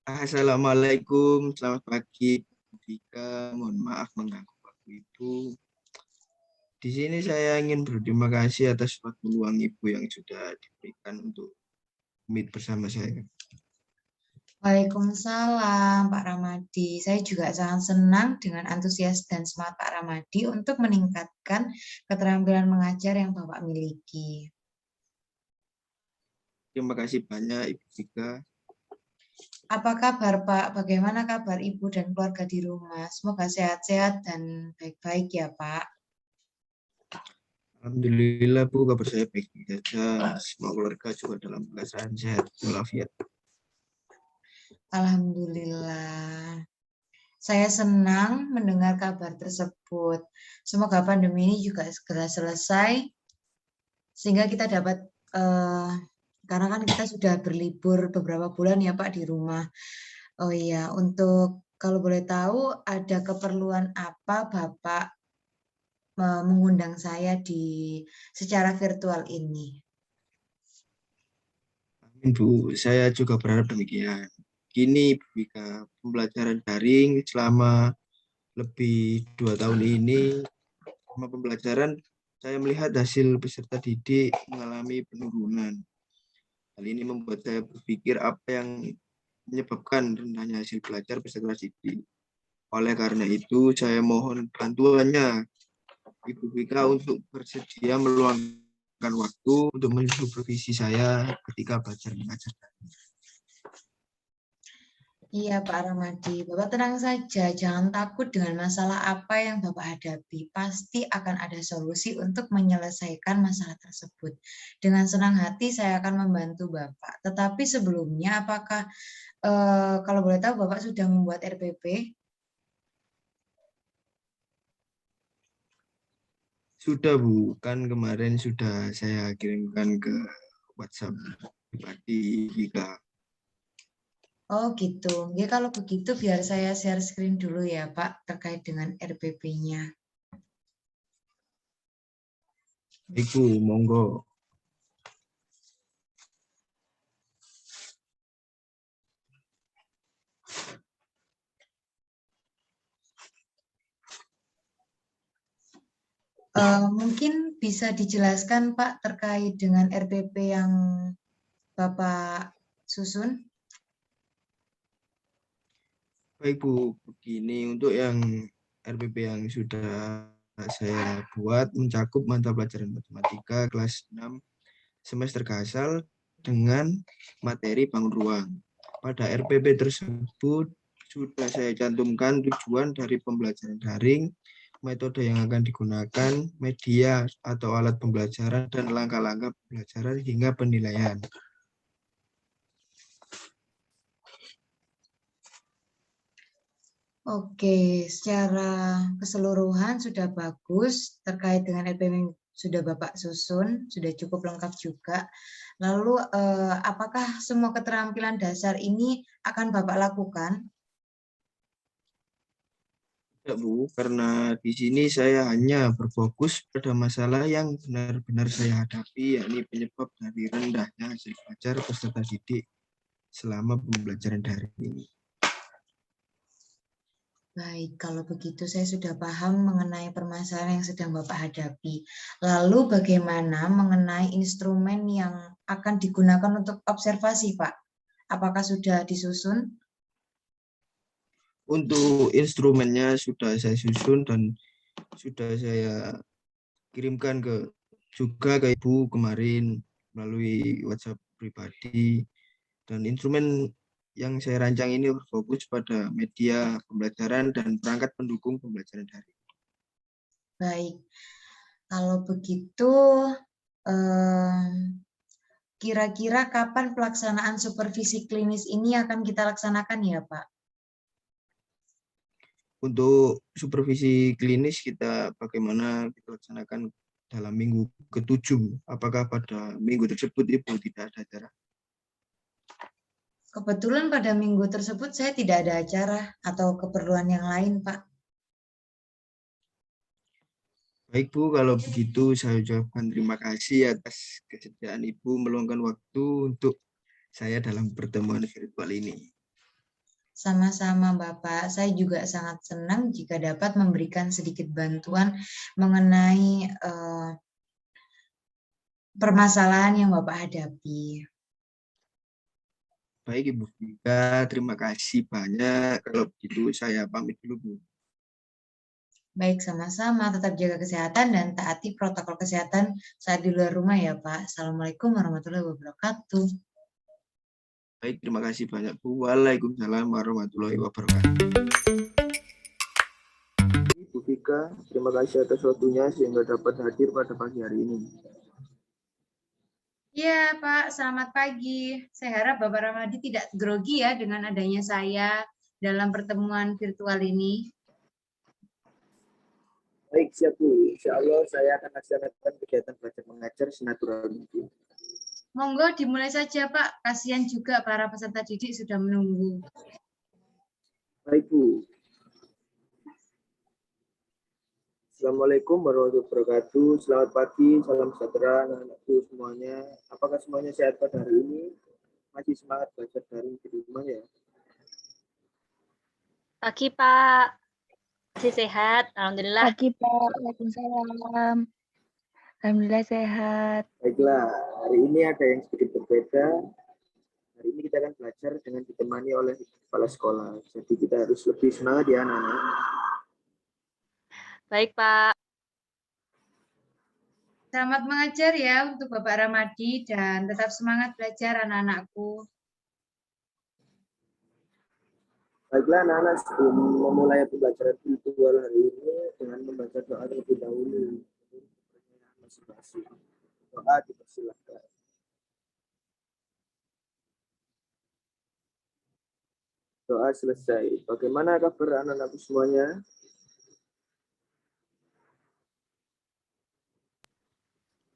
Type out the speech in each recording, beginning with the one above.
Assalamualaikum, selamat pagi, Bu Vika. Mohon maaf mengganggu waktu Ibu. Di sini saya ingin berterima kasih atas waktu luang Ibu yang sudah diberikan untuk meet bersama saya. Waalaikumsalam Pak Ramadi. Saya juga sangat senang dengan antusias dan semangat Pak Ramadi untuk meningkatkan keterampilan mengajar yang Bapak miliki. Terima kasih banyak Ibu Vika. Apa kabar Pak? Bagaimana kabar Ibu dan keluarga di rumah? Semoga sehat-sehat dan baik-baik ya Pak. Alhamdulillah Bu, kabar saya baik saja. Semua keluarga juga dalam keadaan sehat walafiat. Alhamdulillah. Saya senang mendengar kabar tersebut. Semoga pandemi ini juga segera selesai sehingga kita dapat karena kan kita sudah berlibur beberapa bulan ya Pak di rumah. Oh iya, untuk kalau boleh tahu ada keperluan apa Bapak mengundang saya di secara virtual ini? Amin Bu, saya juga berharap demikian. Kini Bu Vika, pembelajaran daring selama lebih 2 tahun ini, selama pembelajaran saya melihat hasil peserta didik mengalami penurunan. Hal ini membuat saya berpikir apa yang menyebabkan rendahnya hasil belajar peserta didik. Oleh karena itu, saya mohon bantuannya Ibu Vika untuk bersedia meluangkan waktu untuk mensupervisi saya ketika belajar mengajar. Iya Pak Ramadi, Bapak tenang saja, jangan takut dengan masalah apa yang Bapak hadapi. Pasti akan ada solusi untuk menyelesaikan masalah tersebut. Dengan senang hati saya akan membantu Bapak. Tetapi sebelumnya, apakah kalau boleh tahu Bapak sudah membuat RPP? Sudah Bu, kan kemarin sudah saya kirimkan ke WhatsApp pribadi Vika. Oh gitu. Ya kalau begitu biar saya share screen dulu ya Pak terkait dengan RPP-nya. Ibu, monggo. Mungkin bisa dijelaskan Pak terkait dengan RPP yang Bapak susun? Baik Bu, begini untuk yang RPP yang sudah saya buat mencakup mata pelajaran matematika kelas 6 semester kasal dengan materi bangun ruang. Pada RPP tersebut sudah saya cantumkan tujuan dari pembelajaran daring, metode yang akan digunakan, media atau alat pembelajaran, dan langkah-langkah pembelajaran hingga penilaian. Oke, secara keseluruhan sudah bagus terkait dengan RPP yang sudah Bapak susun, sudah cukup lengkap juga. Lalu apakah semua keterampilan dasar ini akan Bapak lakukan? Tidak Bu, karena di sini saya hanya berfokus pada masalah yang benar-benar saya hadapi, yakni penyebab dari rendahnya hasil belajar peserta didik selama pembelajaran daring ini. Baik, kalau begitu saya sudah paham mengenai permasalahan yang sedang Bapak hadapi. Lalu bagaimana mengenai instrumen yang akan digunakan untuk observasi, Pak? Apakah sudah disusun? Untuk instrumennya sudah saya susun dan sudah saya kirimkan juga ke Ibu kemarin melalui WhatsApp pribadi. Dan instrumen yang saya rancang ini berfokus pada media pembelajaran dan perangkat pendukung pembelajaran daring. Baik, kalau begitu kira-kira kapan pelaksanaan supervisi klinis ini akan kita laksanakan ya Pak? Untuk supervisi klinis kita bagaimana kita laksanakan dalam minggu ke-7. Apakah pada minggu tersebut Ibu tidak ada acara? Kebetulan pada minggu tersebut saya tidak ada acara atau keperluan yang lain Pak. Baik Bu, kalau begitu saya ucapkan terima kasih atas kesediaan Ibu meluangkan waktu untuk saya dalam pertemuan virtual ini. Sama-sama Bapak, saya juga sangat senang jika dapat memberikan sedikit bantuan mengenai permasalahan yang Bapak hadapi. Baik Ibu Vika, terima kasih banyak. Kalau begitu saya pamit dulu Bu. Baik, sama-sama. Tetap jaga kesehatan dan taati protokol kesehatan saat di luar rumah ya Pak. Assalamualaikum warahmatullahi wabarakatuh. Baik, terima kasih banyak Bu. Waalaikumsalam warahmatullahi wabarakatuh. Bu Vika, terima kasih atas waktunya sehingga dapat hadir pada pagi hari ini. Iya Pak, selamat pagi. Saya harap Bapak Ramadi tidak grogi ya dengan adanya saya dalam pertemuan virtual ini. Baik, siap Bu. Insya Allah saya akan laksanakan kegiatan belajar mengajar senatural mungkin. Monggo dimulai saja Pak, kasihan juga para peserta didik sudah menunggu. Baik Bu. Assalamualaikum warahmatullahi wabarakatuh. Selamat pagi, salam sejahtera anak-anakku semuanya. Apakah semuanya sehat pada hari ini? Masih semangat belajar daring di rumah ya? Pagi Pak, masih sehat, alhamdulillah. Pagi Pak, waalaikumsalam. Alhamdulillah sehat. Baiklah, hari ini ada yang sedikit berbeda. Hari ini kita akan belajar dengan ditemani oleh kepala sekolah. Jadi kita harus lebih semangat ya anak-anak. Baik Pak. Selamat mengajar ya untuk Bapak Ramadi dan tetap semangat belajar anak-anakku. Baiklah anak-anak, sebelum memulai pembelajaran virtual hari ini dengan membaca doa terlebih dahulu. Masing-masing. Doa dipersilakan. Doa selesai. Bagaimana kabar anak-anakku semuanya?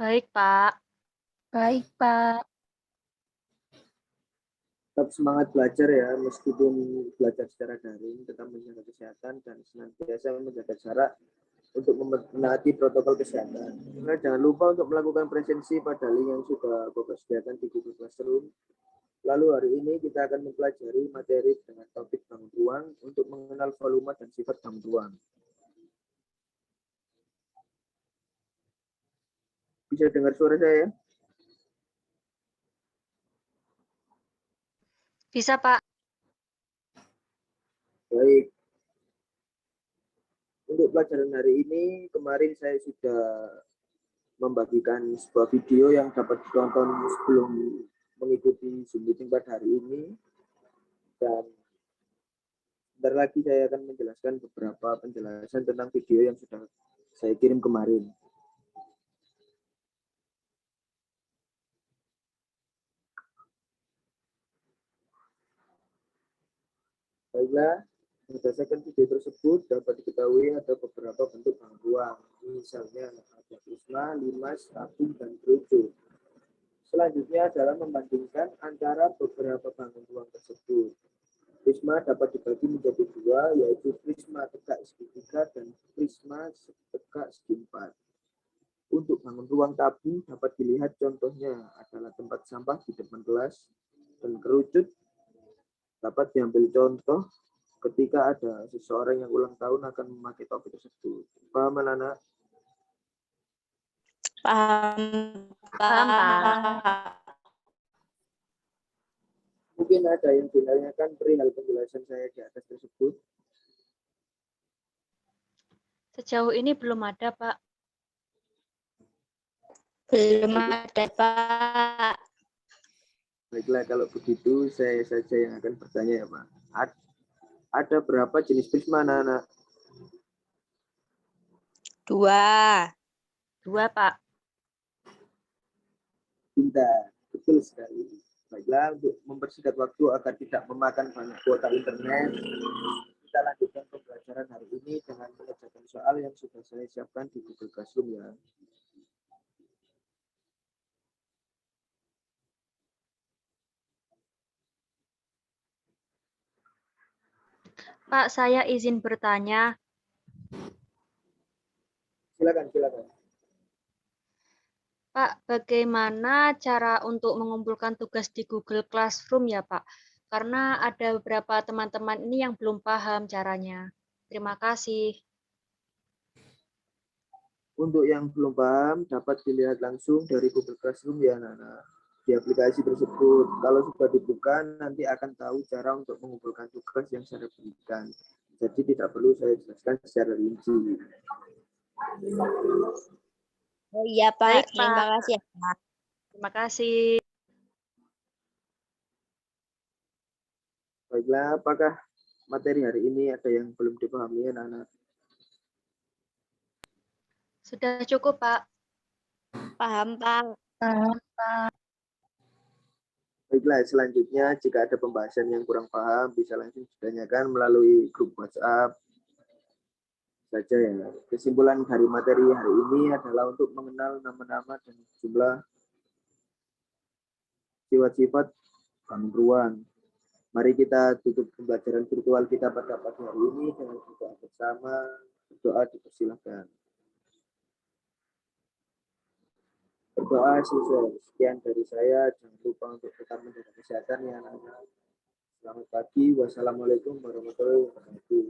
Baik Pak. Baik Pak. Tetap semangat belajar ya, meskipun belajar secara daring, tetap menjaga kesehatan dan senantiasa menjaga jarak untuk menaati protokol kesehatan. Nah, jangan lupa untuk melakukan presensi pada link yang sudah Bapak sediakan di Google Classroom. Lalu hari ini kita akan mempelajari materi dengan topik bangun ruang untuk mengenal volume dan sifat bangun ruang. Bisa dengar suara saya? Bisa Pak. Baik. Untuk pelajaran hari ini, kemarin saya sudah membagikan sebuah video yang dapat ditonton sebelum mengikuti Zoom meeting pada hari ini. Dan sebentar lagi saya akan menjelaskan beberapa penjelasan tentang video yang sudah saya kirim kemarin. Baiklah, berdasarkan video tersebut dapat diketahui ada beberapa bentuk bangun ruang, misalnya ada prisma, limas, tabung, dan kerucut. Selanjutnya adalah membandingkan antara beberapa bangun ruang tersebut. Prisma dapat dibagi menjadi dua, yaitu prisma tegak segi 3 dan prisma tegak segi 4. Untuk bangun ruang tabung dapat dilihat contohnya adalah tempat sampah di depan kelas, dan kerucut dapat diambil contoh ketika ada seseorang yang ulang tahun akan memakai topi tersebut. Paham anak-anak? Paham Pak. Mungkin ada yang ditanyakan perihal penjelasan saya di atas tersebut. Sejauh ini belum ada Pak. Belum ada Pak. Baiklah, kalau begitu saya saja yang akan bertanya ya Pak. Ada berapa jenis prisma anak-anak? 2. 2 Pak. Pintar, betul sekali. Baiklah, untuk mempersingkat waktu agar tidak memakan banyak kuota internet, kita lanjutkan pembelajaran hari ini dengan mengerjakan soal yang sudah saya siapkan di Google Classroom ya. Pak, saya izin bertanya. Silakan. Pak, bagaimana cara untuk mengumpulkan tugas di Google Classroom ya Pak? karena ada beberapa teman-teman ini yang belum paham caranya. Terima kasih. Untuk yang belum paham, dapat dilihat langsung dari Google Classroom ya, Nana. Di aplikasi tersebut. Kalau sudah dibuka, nanti akan tahu cara untuk mengumpulkan tugas yang saya berikan. Jadi tidak perlu saya jelaskan secara rinci. Oh iya, Pak. Baik, Terima Pak. kasih ya, Pak. Terima kasih. Baiklah, apakah materi hari ini ada yang belum dipahami, anak-anak? Sudah cukup, Pak. Paham, Pak. Baiklah, selanjutnya jika ada pembahasan yang kurang paham, bisa langsung ditanyakan melalui grup WhatsApp saja ya. Kesimpulan dari materi hari ini adalah untuk mengenal nama-nama dan jumlah sifat-sifat ruang. Mari kita tutup pembelajaran virtual kita pada pagi hari ini dengan berdoa bersama. Berdoa dipersilakan. Berdoa selesai. Sekian dari saya. Jangan lupa untuk tetap menjaga kesehatan ya anak-anak. Selamat pagi. Wassalamualaikum warahmatullahi wabarakatuh.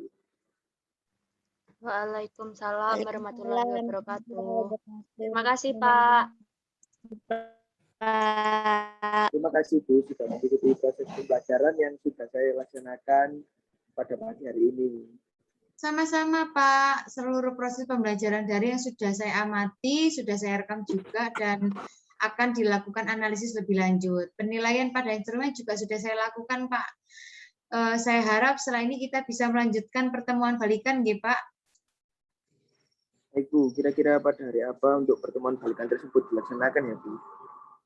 Waalaikumsalam warahmatullahi wabarakatuh. Terima Terima kasih, Pak. Pak. Terima kasih Bu sudah mengikuti proses pembelajaran yang sudah saya laksanakan pada pagi hari ini. Sama-sama Pak, seluruh proses pembelajaran daring yang sudah saya amati, sudah saya rekam juga, dan akan dilakukan analisis lebih lanjut. Penilaian pada instrumen juga sudah saya lakukan Pak. Saya harap setelah ini kita bisa melanjutkan pertemuan balikan, nggih Pak. Baik Bu, kira-kira pada hari apa untuk pertemuan balikan tersebut dilaksanakan ya Bu?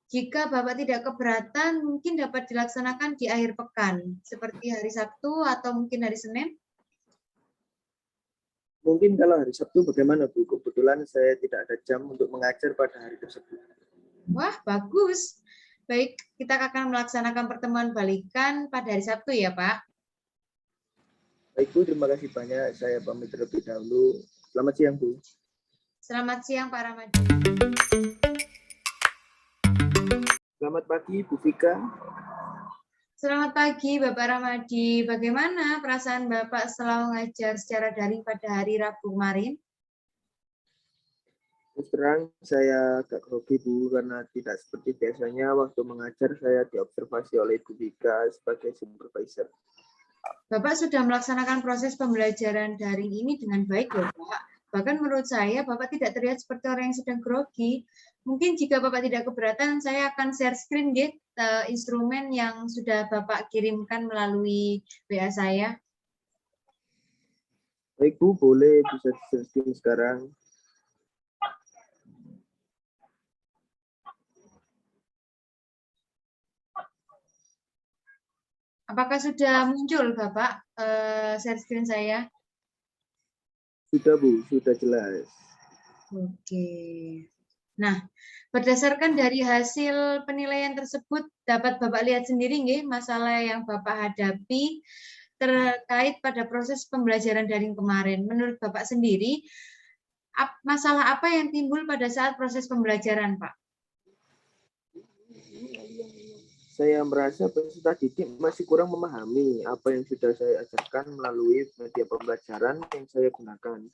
Jika Bapak tidak keberatan, mungkin dapat dilaksanakan di akhir pekan, seperti hari Sabtu atau mungkin hari Senin. Mungkin kalau hari Sabtu bagaimana Bu? Kebetulan saya tidak ada jam untuk mengajar pada hari tersebut. Wah, bagus. Baik, kita akan melaksanakan pertemuan balikan pada hari Sabtu ya Pak. Baik Bu, terima kasih banyak. Saya pamit terlebih dahulu. Selamat siang Bu. Selamat siang Pak Ramadi. Selamat pagi Bu Vika. Selamat pagi Bapak Ramadi. Bagaimana perasaan Bapak setelah mengajar secara daring pada hari Rabu kemarin? Terus terang saya agak grogi Bu, karena tidak seperti biasanya waktu mengajar saya diobservasi oleh Bu Vika sebagai supervisor. Bapak sudah melaksanakan proses pembelajaran daring ini dengan baik loh Pak. Bahkan menurut saya Bapak tidak terlihat seperti orang yang sedang grogi. Mungkin jika Bapak tidak keberatan, saya akan share screen instrumen yang sudah Bapak kirimkan melalui WA saya. Baik Bu, boleh bisa di-share sekarang. Apakah sudah muncul Bapak share screen saya? Sudah Bu, sudah jelas. Oke. Nah, berdasarkan dari hasil penilaian tersebut, dapat Bapak lihat sendiri nggih masalah yang Bapak hadapi terkait pada proses pembelajaran daring kemarin. Menurut Bapak sendiri, masalah apa yang timbul pada saat proses pembelajaran, Pak? Saya merasa peserta didik masih kurang memahami apa yang sudah saya ajarkan melalui media pembelajaran yang saya gunakan.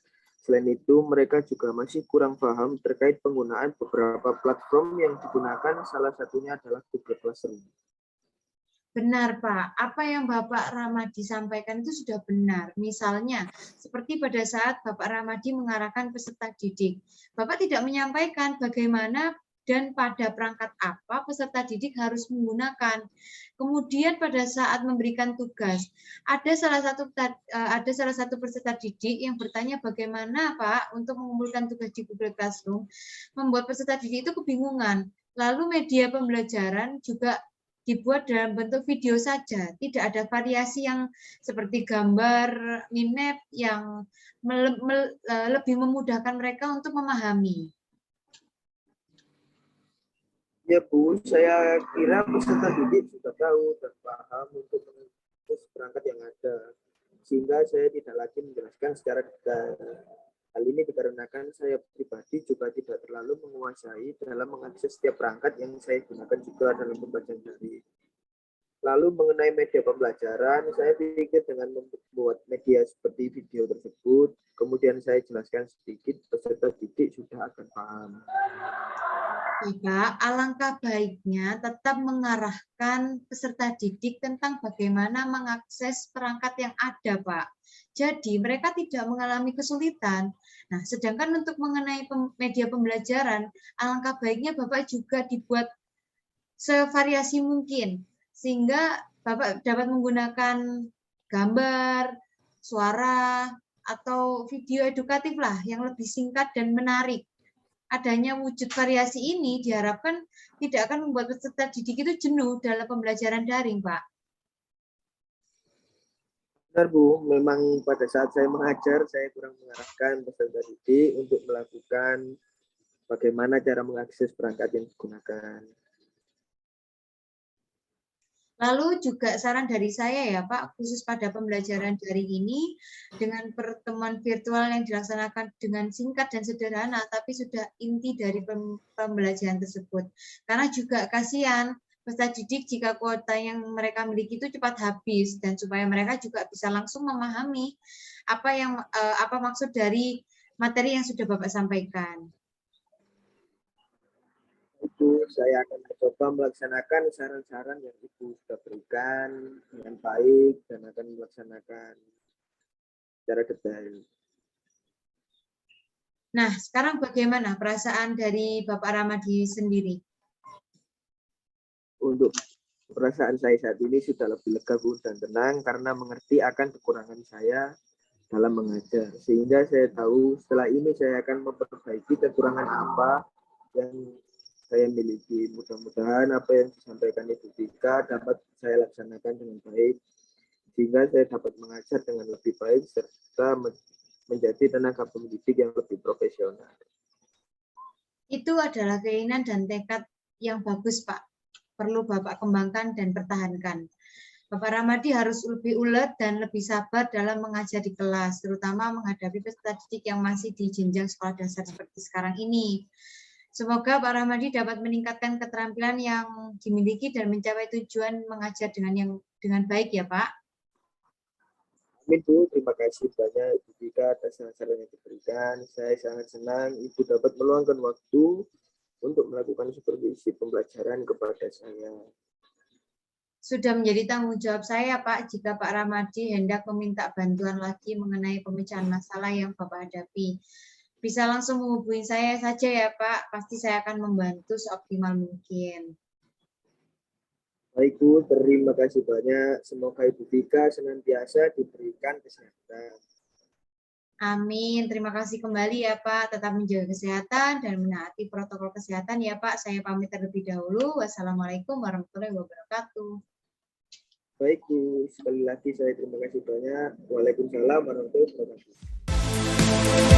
Selain itu, mereka juga masih kurang paham terkait penggunaan beberapa platform yang digunakan, salah satunya adalah Google Classroom. Benar, Pak. Apa yang Bapak Ramadi sampaikan itu sudah benar. Misalnya, seperti pada saat Bapak Ramadi mengarahkan peserta didik. Bapak tidak menyampaikan bagaimana dan pada perangkat apa peserta didik harus menggunakan. Kemudian pada saat memberikan tugas, ada salah satu peserta didik yang bertanya bagaimana Pak untuk mengumpulkan tugas di Google Classroom, membuat peserta didik itu kebingungan. Lalu media pembelajaran juga dibuat dalam bentuk video saja, tidak ada variasi yang seperti gambar, minep yang lebih memudahkan mereka untuk memahami. Ya Bu, saya kira peserta didik sudah tahu dan paham untuk mengurus perangkat yang ada, sehingga saya tidak lagi menjelaskan secara detail. Hal ini dikarenakan saya pribadi juga tidak terlalu menguasai dalam mengakses setiap perangkat yang saya gunakan juga dalam pembelajaran daring. Lalu mengenai media pembelajaran, saya pikir dengan membuat media seperti video tersebut, kemudian saya jelaskan sedikit, peserta didik sudah akan paham. Bapak, alangkah baiknya tetap mengarahkan peserta didik tentang bagaimana mengakses perangkat yang ada, Pak. Jadi mereka tidak mengalami kesulitan. Nah, sedangkan untuk mengenai media pembelajaran, alangkah baiknya Bapak juga dibuat sevariasi mungkin, sehingga Bapak dapat menggunakan gambar, suara, atau video edukatif lah yang lebih singkat dan menarik. Adanya wujud variasi ini diharapkan tidak akan membuat peserta didik itu jenuh dalam pembelajaran daring, Pak. Benar Bu, memang pada saat saya mengajar, saya kurang mengarahkan peserta didik untuk melakukan bagaimana cara mengakses perangkat yang digunakan. Lalu juga saran dari saya ya Pak, khusus pada pembelajaran daring ini, dengan pertemuan virtual yang dilaksanakan dengan singkat dan sederhana, tapi sudah inti dari pembelajaran tersebut. Karena juga kasihan peserta didik jika kuota yang mereka miliki itu cepat habis, dan supaya mereka juga bisa langsung memahami apa maksud dari materi yang sudah Bapak sampaikan. Itu saya akan mencoba melaksanakan saran-saran yang Ibu sudah berikan dengan baik dan akan melaksanakan secara detail. Nah, sekarang bagaimana perasaan dari Bapak Ramadi sendiri? Untuk perasaan saya saat ini sudah lebih lega Bu dan tenang karena mengerti akan kekurangan saya dalam mengajar. Sehingga saya tahu setelah ini saya akan memperbaiki kekurangan apa yang saya miliki. Mudah-mudahan apa yang disampaikan Ibu Tika dapat saya laksanakan dengan baik, sehingga saya dapat mengajar dengan lebih baik serta menjadi tenaga pendidik yang lebih profesional. Itu adalah keinginan dan tekad yang bagus, Pak. Perlu Bapak kembangkan dan pertahankan. Bapak Ramadi harus lebih ulet dan lebih sabar dalam mengajar di kelas, terutama menghadapi peserta didik yang masih di jenjang sekolah dasar seperti sekarang ini. Semoga Pak Ramadi dapat meningkatkan keterampilan yang dimiliki dan mencapai tujuan mengajar dengan baik ya Pak. Amin Bu, terima kasih banyak Ibu Tika atas saran yang diberikan. Saya sangat senang Ibu dapat meluangkan waktu untuk melakukan supervisi pembelajaran kepada saya. Sudah menjadi tanggung jawab saya Pak, jika Pak Ramadi hendak meminta bantuan lagi mengenai pemecahan masalah yang Bapak hadapi. Bisa langsung menghubungi saya saja ya Pak, pasti saya akan membantu seoptimal mungkin. Baik Bu, terima kasih banyak. Semoga Ibu Tika senantiasa diberikan kesehatan. Amin, terima kasih kembali ya Pak, tetap menjaga kesehatan dan menaati protokol kesehatan ya Pak. Saya pamit terlebih dahulu. Wassalamualaikum warahmatullahi wabarakatuh. Baik Bu, sekali lagi saya terima kasih banyak. Waalaikumsalam warahmatullahi wabarakatuh.